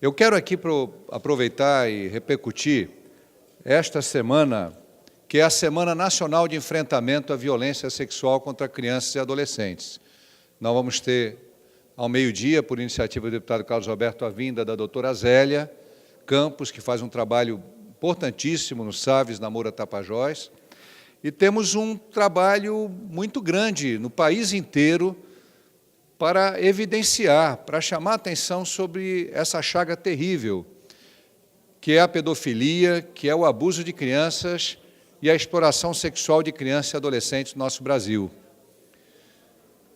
Eu quero aqui aproveitar e repercutir esta semana, que é a Semana Nacional de Enfrentamento à Violência Sexual contra Crianças e Adolescentes. Nós vamos ter, ao meio-dia, por iniciativa do deputado Carlos Roberto, a vinda da doutora Zélia Campos, que faz um trabalho importantíssimo no SAVES, na Moura Tapajós, e temos um trabalho muito grande no país inteiro para evidenciar, para chamar a atenção sobre essa chaga terrível, que é a pedofilia, que é o abuso de crianças e a exploração sexual de crianças e adolescentes no nosso Brasil.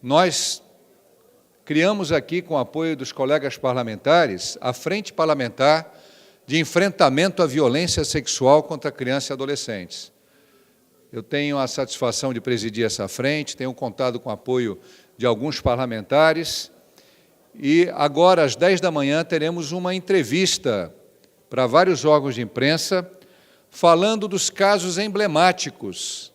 Nós criamos aqui, com o apoio dos colegas parlamentares, a Frente Parlamentar de Enfrentamento à Violência Sexual contra Crianças e Adolescentes. Eu tenho a satisfação de presidir essa frente, tenho contado com o apoio de alguns parlamentares, e agora, às 10 da manhã, teremos uma entrevista para vários órgãos de imprensa, falando dos casos emblemáticos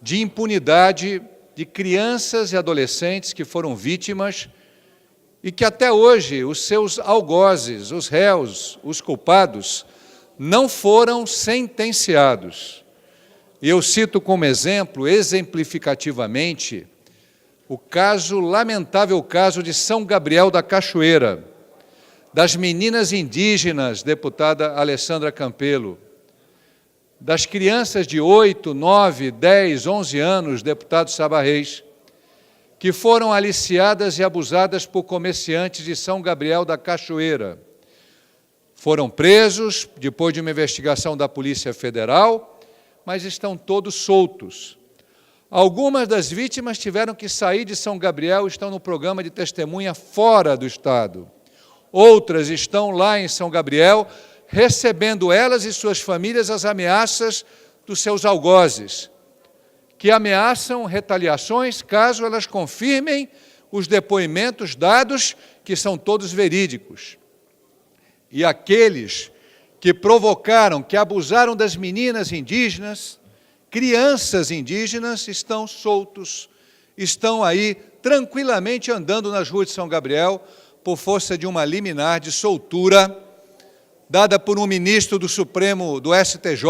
de impunidade de crianças e adolescentes que foram vítimas e que até hoje os seus algozes, os réus, os culpados, não foram sentenciados. E eu cito como exemplo, exemplificativamente, o lamentável caso de São Gabriel da Cachoeira, das meninas indígenas, deputada Alessandra Campelo, das crianças de 8, 9, 10, 11 anos, deputado Saba Reis, que foram aliciadas e abusadas por comerciantes de São Gabriel da Cachoeira. Foram presos depois de uma investigação da Polícia Federal, mas estão todos soltos. Algumas das vítimas tiveram que sair de São Gabriel e estão no programa de testemunha fora do Estado. Outras estão lá em São Gabriel, recebendo elas e suas famílias as ameaças dos seus algozes, que ameaçam retaliações caso elas confirmem os depoimentos dados, que são todos verídicos. E aqueles que provocaram, que abusaram das meninas indígenas, crianças indígenas, estão soltos, estão aí tranquilamente andando nas ruas de São Gabriel, por força de uma liminar de soltura, dada por um ministro do Supremo, do STJ,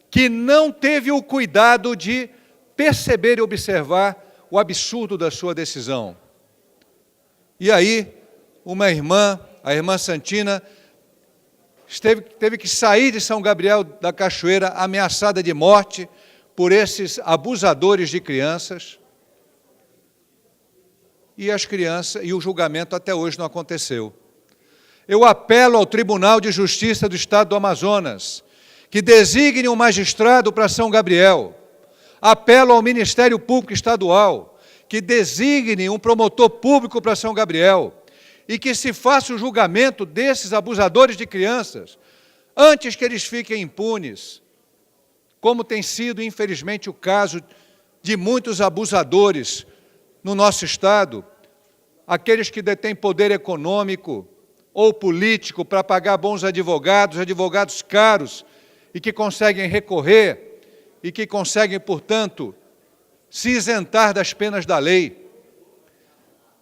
que não teve o cuidado de perceber e observar o absurdo da sua decisão. E aí, uma irmã, a irmã Santina, teve que sair de São Gabriel da Cachoeira ameaçada de morte por esses abusadores de crianças, e o julgamento até hoje não aconteceu. Eu apelo ao Tribunal de Justiça do Estado do Amazonas, que designe um magistrado para São Gabriel. Apelo ao Ministério Público Estadual, que designe um promotor público para São Gabriel, e que se faça o julgamento desses abusadores de crianças, antes que eles fiquem impunes, como tem sido, infelizmente, o caso de muitos abusadores no nosso Estado, aqueles que detêm poder econômico ou político para pagar bons advogados, advogados caros, e que conseguem recorrer, e que conseguem, portanto, se isentar das penas da lei.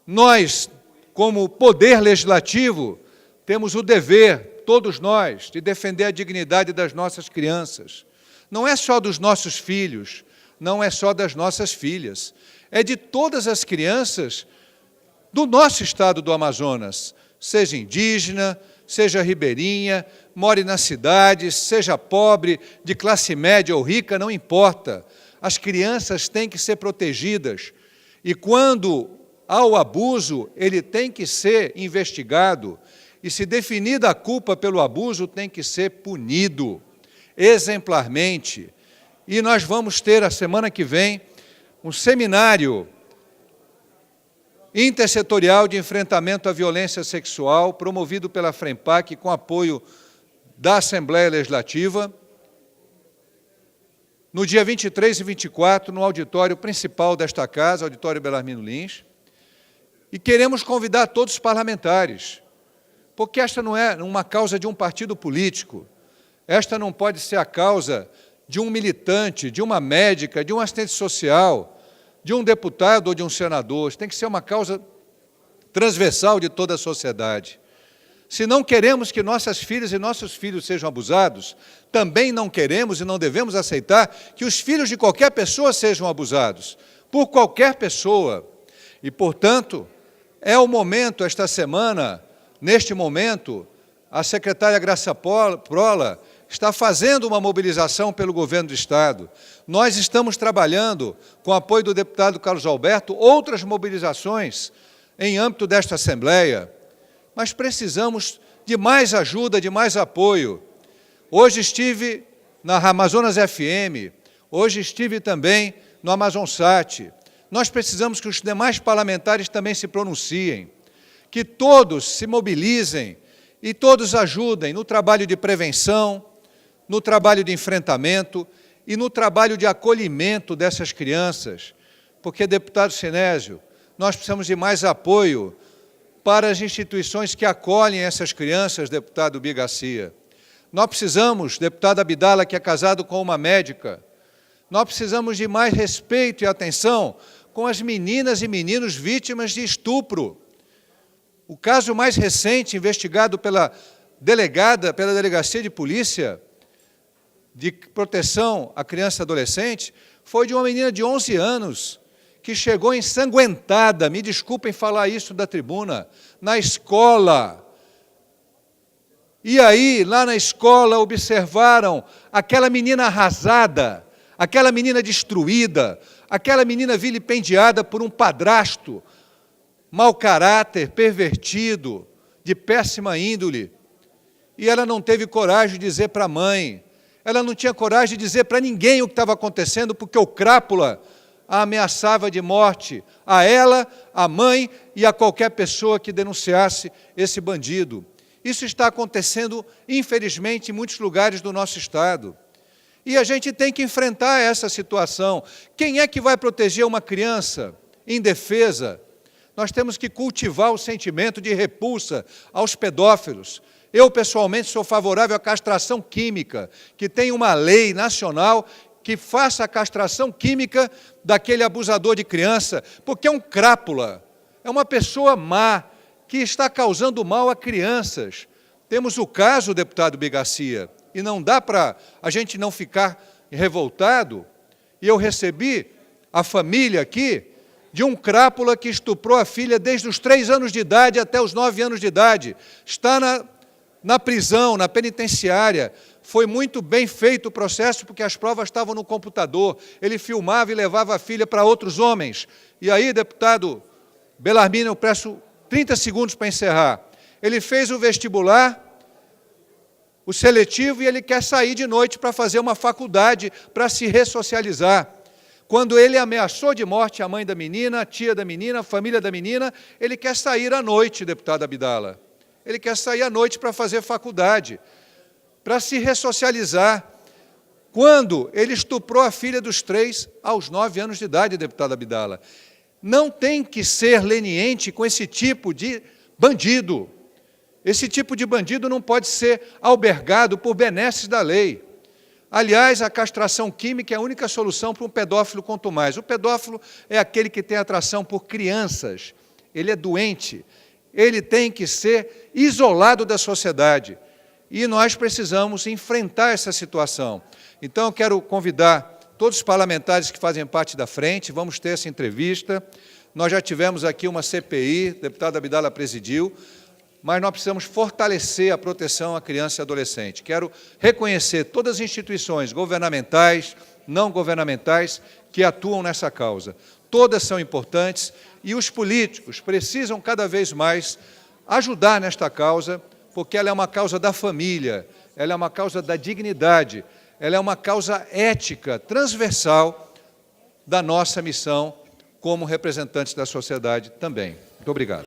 Nós, como poder legislativo, temos o dever, todos nós, de defender a dignidade das nossas crianças. Não é só dos nossos filhos, não é só das nossas filhas, é de todas as crianças do nosso estado do Amazonas, seja indígena, seja ribeirinha, more na cidade, seja pobre, de classe média ou rica, não importa. As crianças têm que ser protegidas, e quando há o abuso, ele tem que ser investigado, e se definida a culpa pelo abuso, tem que ser punido exemplarmente. E nós vamos ter, a semana que vem, um seminário intersetorial de enfrentamento à violência sexual, promovido pela FREMPAC, com apoio da Assembleia Legislativa, no dia 23 e 24, no auditório principal desta casa, auditório Belarmino Lins, e queremos convidar todos os parlamentares, porque esta não é uma causa de um partido político, esta não pode ser a causa de um militante, de uma médica, de um assistente social, de um deputado ou de um senador. Tem que ser uma causa transversal de toda a sociedade. Se não queremos que nossas filhas e nossos filhos sejam abusados, também não queremos e não devemos aceitar que os filhos de qualquer pessoa sejam abusados, por qualquer pessoa. E, portanto, é o momento, esta semana, neste momento, a secretária Graça Prola está fazendo uma mobilização pelo governo do Estado. Nós estamos trabalhando, com o apoio do deputado Carlos Alberto, outras mobilizações em âmbito desta Assembleia, mas precisamos de mais ajuda, de mais apoio. Hoje estive na Amazonas FM, hoje estive também no Amazonsat. Nós precisamos que os demais parlamentares também se pronunciem, que todos se mobilizem e todos ajudem no trabalho de prevenção, no trabalho de enfrentamento e no trabalho de acolhimento dessas crianças, porque, deputado Sinésio, nós precisamos de mais apoio para as instituições que acolhem essas crianças, deputado Bigarcia. Nós precisamos, deputado Abdala, que é casado com uma médica, nós precisamos de mais respeito e atenção com as meninas e meninos vítimas de estupro. O caso mais recente, investigado pela Delegacia de Polícia de Proteção à Criança e Adolescente, foi de uma menina de 11 anos, que chegou ensanguentada, me desculpem falar isso da tribuna, na escola. E aí, lá na escola, observaram aquela menina arrasada, aquela menina destruída, aquela menina vilipendiada por um padrasto, mau caráter, pervertido, de péssima índole. E ela não teve coragem de dizer para a mãe, ela não tinha coragem de dizer para ninguém o que estava acontecendo, porque o crápula a ameaçava de morte a ela, a mãe e a qualquer pessoa que denunciasse esse bandido. Isso está acontecendo, infelizmente, em muitos lugares do nosso Estado. E a gente tem que enfrentar essa situação. Quem é que vai proteger uma criança indefesa? Nós temos que cultivar o sentimento de repulsa aos pedófilos. Eu, pessoalmente, sou favorável à castração química, que tem uma lei nacional que faça a castração química daquele abusador de criança, porque é um crápula, é uma pessoa má, que está causando mal a crianças. Temos o caso, deputado Bigarcia, e não dá para a gente não ficar revoltado, e eu recebi a família aqui de um crápula que estuprou a filha desde os 3 anos de idade até os 9 anos de idade. Está na prisão, na penitenciária. Foi muito bem feito o processo, porque as provas estavam no computador. Ele filmava e levava a filha para outros homens. E aí, deputado Bellarmino, eu peço 30 segundos para encerrar. Ele fez o vestibular, o seletivo, e ele quer sair de noite para fazer uma faculdade, para se ressocializar. Quando ele ameaçou de morte a mãe da menina, a tia da menina, a família da menina, ele quer sair à noite, deputado Abdala. Ele quer sair à noite para fazer faculdade, para se ressocializar. Quando ele estuprou a filha dos 3 aos 9 anos de idade, deputado Abdala. Não tem que ser leniente com esse tipo de bandido. Esse tipo de bandido não pode ser albergado por benesses da lei. Aliás, a castração química é a única solução para um pedófilo, quanto mais. O pedófilo é aquele que tem atração por crianças. Ele é doente. Ele tem que ser isolado da sociedade. E nós precisamos enfrentar essa situação. Então, eu quero convidar todos os parlamentares que fazem parte da frente, vamos ter essa entrevista. Nós já tivemos aqui uma CPI, o deputado Abdala presidiu, mas nós precisamos fortalecer a proteção à criança e adolescente. Quero reconhecer todas as instituições governamentais, não governamentais, que atuam nessa causa. Todas são importantes e os políticos precisam cada vez mais ajudar nesta causa, porque ela é uma causa da família, ela é uma causa da dignidade, ela é uma causa ética, transversal da nossa missão como representantes da sociedade também. Muito obrigado.